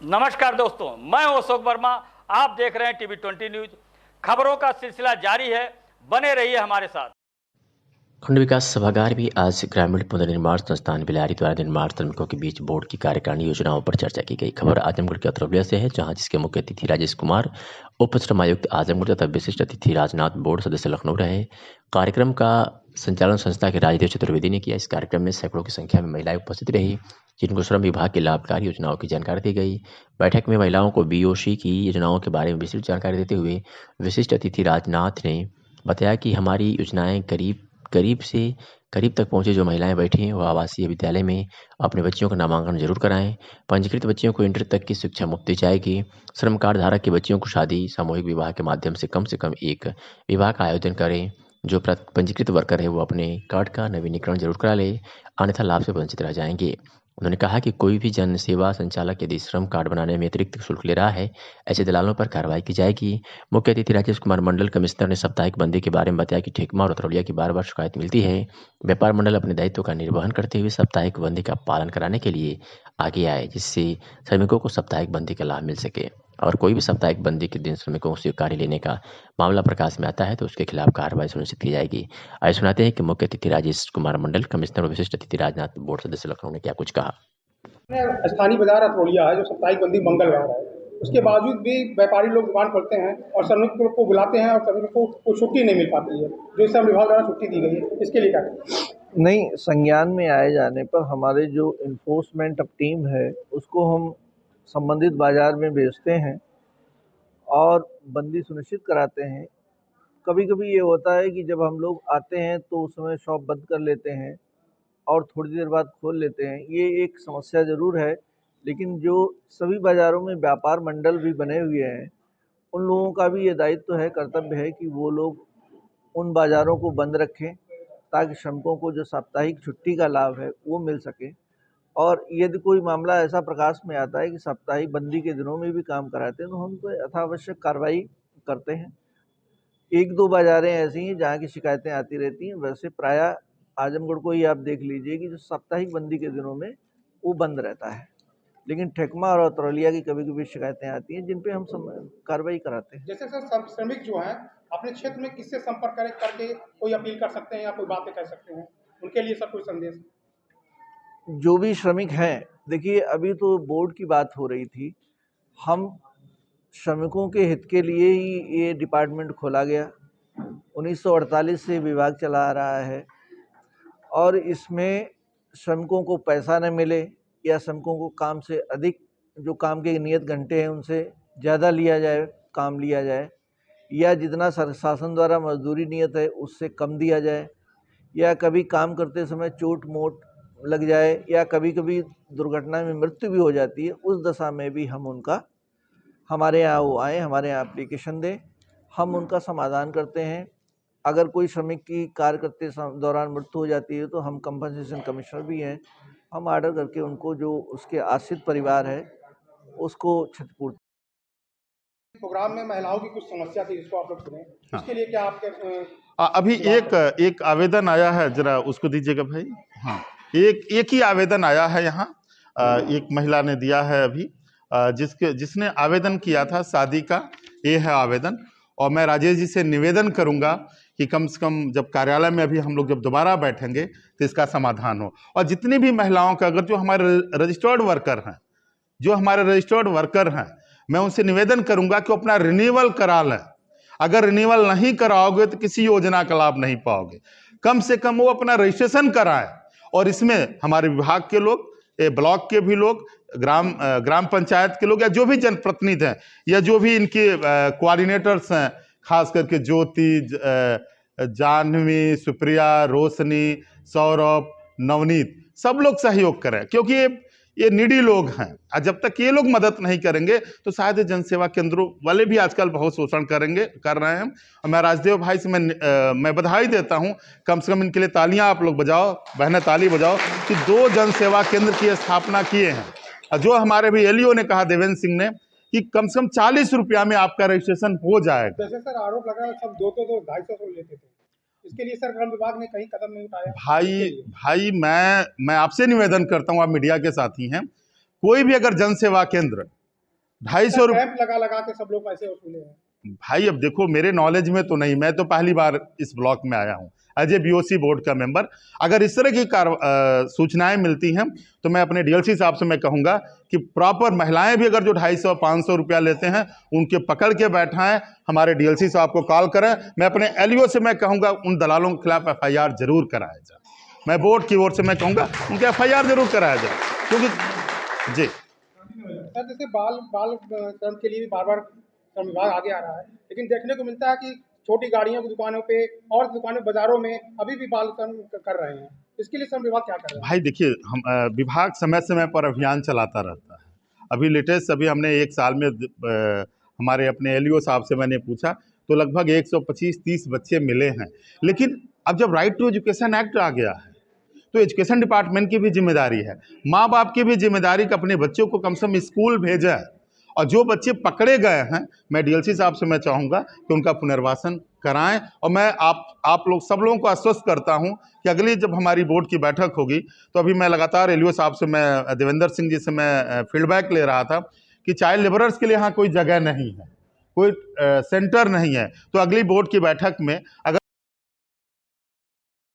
नमस्कार दोस्तों, मैं हूं अशोक वर्मा। आप देख रहे हैं टीवी 20 न्यूज। खबरों का सिलसिला जारी है, बने रहिए हमारे साथ। खंड विकास सभागार भी आज ग्रामीण पुनर्निर्माण संस्थान बिलारी द्वारा निर्माण श्रमिकों के बीच बोर्ड की कार्यकारिणी योजनाओं पर चर्चा की गई। खबर आजमगढ़ के अतरौलिया से है, जहां जिसके मुख्य अतिथि राजेश कुमार, उप श्रम आयुक्त आजमगढ़ तथा विशिष्ट अतिथि राजनाथ, बोर्ड सदस्य लखनऊ रहे। कार्यक्रम का संचालन संस्था के राजदेव चतुर्वेदी ने किया। इस कार्यक्रम में सैकड़ों की संख्या में महिलाएं उपस्थित रही, जिनको श्रम विभाग की लाभकारी योजनाओं की जानकारी दी गई। बैठक में महिलाओं को बीओसी की योजनाओं के बारे में विस्तृत जानकारी देते हुए विशिष्ट अतिथि राजनाथ ने बताया कि हमारी योजनाएं करीब तक पहुंचे। जो महिलाएं बैठी हैं वो आवासीय विद्यालय में अपने बच्चियों का नामांकन जरूर कराएं। पंजीकृत बच्चियों को इंटर तक की शिक्षा मुफ्त दी जाएगी। श्रम कार्ड धारक के बच्चियों को शादी सामूहिक विवाह के माध्यम से कम एक विवाह का आयोजन करें। जो पंजीकृत वर्कर है वो अपने कार्ड का नवीनीकरण जरूर करा ले, अन्यथा लाभ से वंचित रह जाएंगे। उन्होंने कहा कि कोई भी जन सेवा संचालक यदि श्रम कार्ड बनाने में अतिरिक्त शुल्क ले रहा है, ऐसे दलालों पर कार्रवाई की जाएगी। मुख्य अतिथि राजेश कुमार मंडल कमिश्नर ने साप्ताहिक बंदी के बारे में बताया कि ठेकमा और अतरौलिया की बार बार शिकायत मिलती है। व्यापार मंडल अपने दायित्व का निर्वहन करते हुए साप्ताहिक बंदी का पालन कराने के लिए आगे आए, जिससे श्रमिकों को साप्ताहिक बंदी का लाभ मिल सके। और कोई भी साप्ताहिक बंदी के दिन श्रमिकों से कार्य लेने का मामला प्रकाश में आता है तो उसके खिलाफ कार्रवाई सुनिश्चित की जाएगी। आइए सुनाते हैं कि मुख्य अतिथि राजेश कुमार मंडल, कमिश्नर और विशिष्ट अतिथि राजनाथ, बोर्ड सदस्य लखनऊ ने क्या कुछ कहा। स्थानीय बाजार अतरौलिया है, जो साप्ताहिक बंदी मंगलवार है, उसके बावजूद भी व्यापारी लोग दुकान खोलते हैं और श्रमिकों को बुलाते हैं और श्रमिकों को छुट्टी नहीं मिल पाती है, जो श्रम विभाग द्वारा छुट्टी दी गई है। इसके लिए क्या नहीं, संज्ञान में आए जाने पर हमारे जो इन्फोर्समेंट टीम है उसको हम संबंधित बाजार में भेजते हैं और बंदी सुनिश्चित कराते हैं। कभी कभी ये होता है कि जब हम लोग आते हैं तो उस समय शॉप बंद कर लेते हैं और थोड़ी देर बाद खोल लेते हैं। ये एक समस्या ज़रूर है, लेकिन जो सभी बाज़ारों में व्यापार मंडल भी बने हुए हैं, उन लोगों का भी ये दायित्व है, कर्तव्य है कि वो लोग उन बाज़ारों को बंद रखें ताकि श्रमिकों को जो साप्ताहिक छुट्टी का लाभ है वो मिल सके। और यदि कोई मामला ऐसा प्रकाश में आता है कि साप्ताहिक बंदी के दिनों में भी काम कराते हैं तो हम तो यथावश्यक कार्रवाई करते हैं। एक दो बाज़ारें ऐसी हैं जहाँ की शिकायतें आती रहती हैं, वैसे प्रायः आजमगढ़ को ही आप देख लीजिए कि जो साप्ताहिक बंदी के दिनों में वो बंद रहता है, लेकिन ठेकमा और अतरौलिया की कभी कभी शिकायतें आती हैं जिन पे हम कार्रवाई कराते हैं। जैसे सर, श्रमिक जो हैं अपने क्षेत्र में किससे संपर्क करके कोई अपील कर सकते हैं या कोई बातें कर सकते हैं, उनके लिए सर कोई संदेश? जो भी श्रमिक हैं, देखिए अभी तो बोर्ड की बात हो रही थी, हम श्रमिकों के हित के लिए ही ये डिपार्टमेंट खोला गया। 1948 से विभाग चला आ रहा है और इसमें श्रमिकों को पैसा न मिले या श्रमिकों को काम से अधिक, जो काम के नियत घंटे हैं उनसे ज़्यादा लिया जाए, काम लिया जाए, या जितना शासन द्वारा मजदूरी नियत है उससे कम दिया जाए, या कभी काम करते समय चोट मोट लग जाए या कभी कभी दुर्घटना में मृत्यु भी हो जाती है, उस दशा में भी हम उनका, हमारे यहाँ वो आए, हमारे यहाँ एप्लीकेशन दें, हम उनका समाधान करते हैं। अगर कोई श्रमिक की कार्य करते दौरान मृत्यु हो जाती है तो हम कंपनसेशन कमिश्नर भी हैं, हम आर्डर करके उनको, जो उसके आश्रित परिवार है, उसको क्षतिपूर्ति। प्रोग्राम में महिलाओं की कुछ समस्या थी जिसको आप लोग सुने, इसके लिए क्या आपके अभी एक आवेदन आया है, जरा उसको दीजिएगा भाई। हाँ, एक ही आवेदन आया है यहाँ, एक महिला ने दिया है अभी, जिसने आवेदन किया था शादी का, ये है आवेदन। और मैं राजेश जी से निवेदन करूंगा कि कम से कम जब कार्यालय में अभी हम लोग जब दोबारा बैठेंगे तो इसका समाधान हो। और जितनी भी महिलाओं का, अगर जो हमारे रजिस्टर्ड वर्कर हैं, मैं उनसे निवेदन करूंगा कि अपना रिन्यूअल करा लें। अगर रिन्यूअल नहीं कराओगे तो किसी योजना का लाभ नहीं पाओगे। कम से कम वो अपना रजिस्ट्रेशन कराएं। और इसमें हमारे विभाग के लोग, ब्लॉक के भी लोग, ग्राम पंचायत के लोग, या जो भी जनप्रतिनिधि हैं, या जो भी इनके कोऑर्डिनेटर्स हैं, खास करके ज्योति, जानवी, सुप्रिया, रोशनी, सौरभ, नवनीत, सब लोग सहयोग करें, क्योंकि ये नीडी लोग हैं। और जब तक ये लोग मदद नहीं करेंगे तो शायद जनसेवा केंद्रों वाले भी आजकल बहुत शोषण कर रहे हैं। और मैं राजदेव भाई से मैं बधाई देता हूं, कम से कम इनके लिए तालियां आप लोग बजाओ, बहनें ताली बजाओ, कि 2 जनसेवा केंद्र की स्थापना किए हैं। और जो हमारे भी एलईओ ने कहा, देवेंद्र सिंह ने, कि कम से कम 40 रुपया में आपका रजिस्ट्रेशन हो जाएगा। जैसे सर आरोप लगा है सब 200-250 लेते थे, इसके लिए सर श्रम विभाग ने कहीं कदम नहीं उठाया? भाई मैं आपसे निवेदन करता हूं, आप मीडिया के साथी हैं, कोई भी अगर जनसेवा केंद्र 250 कैंप लगा लगा के सब लोग पैसे वसूले हैं। भाई अब देखो, मेरे नॉलेज में तो नहीं, मैं तो पहली बार इस ब्लॉक में आया हूँ एज ए बीओसी बोर्ड का मेंबर। अगर इस तरह की सूचनाएं मिलती हैं तो मैं अपने डीएलसी साहब से मैं कहूँगा कि प्रॉपर महिलाएं भी अगर जो 250-500 रुपया लेते हैं उनके पकड़ के बैठाएं, हमारे डीएलसी साहब को कॉल करें। मैं अपने एलईओ से मैं कहूँगा उन दलालों के खिलाफ एफआईआर जरूर कराया जाए। मैं बोर्ड की ओर से मैं कहूँगा उनके एफआईआर जरूर कराया जाए, क्योंकि जी सर जैसे बाल श्रम के लिए भी बार बार श्रम विभाग आगे आ रहा है, लेकिन देखने को मिलता है कि छोटी गाड़ियों की दुकानों पे और दुकानों बाजारों में अभी भी बाल श्रम कर रहे हैं। इसके लिए श्रम विभाग क्या कर रहा है? भाई देखिए, हम विभाग समय समय पर अभियान चलाता रहता है। अभी लेटेस्ट अभी हमने एक साल में हमारे अपने एलईओ साहब से मैंने पूछा तो लगभग 125-130 बच्चे मिले हैं। लेकिन अब जब राइट टू एजुकेशन एक्ट आ गया है तो एजुकेशन डिपार्टमेंट की भी जिम्मेदारी है, माँ बाप की भी जिम्मेदारी कि अपने बच्चों को कम से कम स्कूल भेजें। और जो बच्चे पकड़े गए हैं, मैं डीएलसी साहब से मैं चाहूँगा कि उनका पुनर्वासन कराएं। और मैं आप लोग सब लोगों को आश्वस्त करता हूं कि अगली जब हमारी बोर्ड की बैठक होगी तो अभी मैं लगातार एलईओ साहब से, मैं देवेंद्र सिंह जी से मैं फीडबैक ले रहा था कि चाइल्ड लेबरर्स के लिए यहाँ कोई जगह नहीं है, कोई सेंटर नहीं है। तो अगली बोर्ड की बैठक में अगर